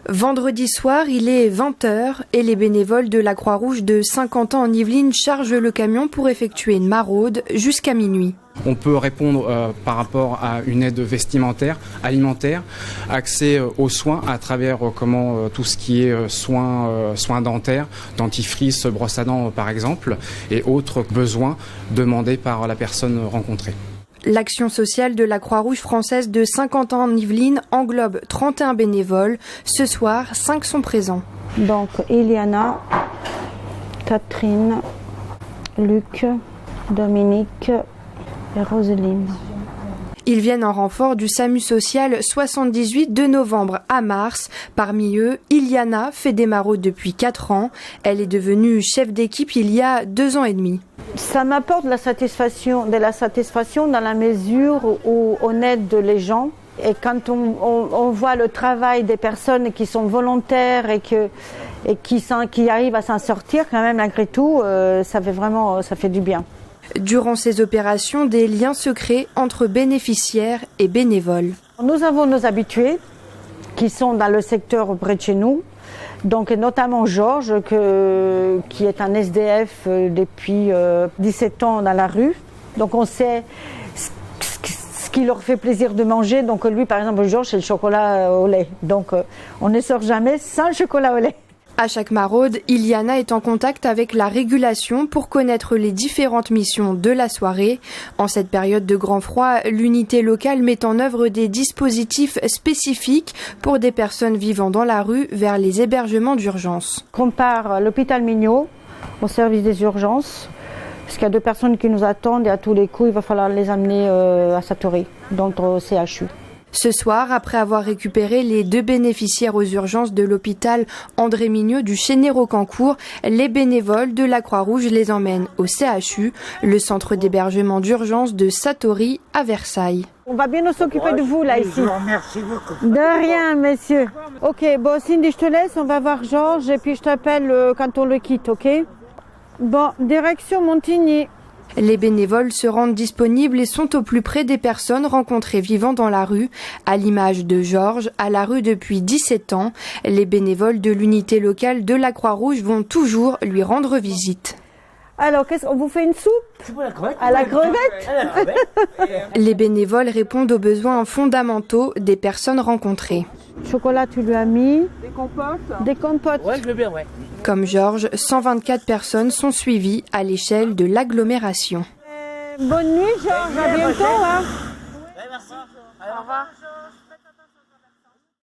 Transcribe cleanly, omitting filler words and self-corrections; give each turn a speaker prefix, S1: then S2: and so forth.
S1: Vendredi soir, il est 20h et les bénévoles de la Croix-Rouge de Saint-Quentin-en-Yvelines chargent le camion pour effectuer une maraude jusqu'à minuit.
S2: On peut répondre par rapport à une aide vestimentaire, alimentaire, accès aux soins à travers tout ce qui est soins dentaires, dentifrice, brosse à dents par exemple, et autres besoins demandés par la personne rencontrée.
S1: L'action sociale de la Croix-Rouge française de Saint-Quentin-en-Yvelines englobe 31 bénévoles. Ce soir, 5 sont présents.
S3: Donc, Eliana, Catherine, Luc, Dominique et Roseline.
S1: Ils viennent en renfort du SAMU social 78 de novembre à mars. Parmi eux, Iliana fait des maraudes depuis 4 ans. Elle est devenue chef d'équipe il y a 2 ans et demi.
S3: Ça m'apporte de la satisfaction dans la mesure où on aide les gens. Et quand on voit le travail des personnes qui sont volontaires et qui arrivent à s'en sortir, quand même, malgré tout, ça fait du bien.
S1: Durant ces opérations, des liens se créent entre bénéficiaires et bénévoles.
S3: Nous avons nos habitués qui sont dans le secteur près de chez nous, donc notamment Georges qui est un SDF depuis 17 ans dans la rue. Donc on sait ce qui leur fait plaisir de manger. Donc lui par exemple Georges c'est le chocolat au lait. Donc on ne sort jamais sans le chocolat au lait.
S1: À chaque maraude, Iliana est en contact avec la régulation pour connaître les différentes missions de la soirée. En cette période de grand froid, l'unité locale met en œuvre des dispositifs spécifiques pour des personnes vivant dans la rue vers les hébergements d'urgence.
S3: On part à l'hôpital Mignot, au service des urgences, parce qu'il y a 2 personnes qui nous attendent et à tous les coups, il va falloir les amener à Satori, donc au CHU.
S1: Ce soir, après avoir récupéré les 2 bénéficiaires aux urgences de l'hôpital André Mignot du Chénéro-Cancourt, les bénévoles de la Croix-Rouge les emmènent au CHU, le centre d'hébergement d'urgence de Satori à Versailles.
S3: On va bien nous occuper de vous là ici.
S4: Merci beaucoup.
S3: De rien, messieurs. Ok, bon Cindy, je te laisse, on va voir Georges et puis je t'appelle quand on le quitte, ok? Bon, direction Montigny.
S1: Les bénévoles se rendent disponibles et sont au plus près des personnes rencontrées vivant dans la rue. À l'image de Georges, à la rue depuis 17 ans, les bénévoles de l'unité locale de la Croix-Rouge vont toujours lui rendre visite.
S3: Alors, on vous fait une soupe? À la crevette?
S1: Les bénévoles répondent aux besoins fondamentaux des personnes rencontrées.
S3: Chocolat, tu lui as mis?
S4: Des compotes?
S3: Des compotes.
S4: Ouais, je veux bien, ouais.
S1: Comme Georges, 124 personnes sont suivies à l'échelle de l'agglomération.
S3: Bonne nuit, Georges. À bientôt. Hein.
S4: Ouais, merci. Allez, au revoir.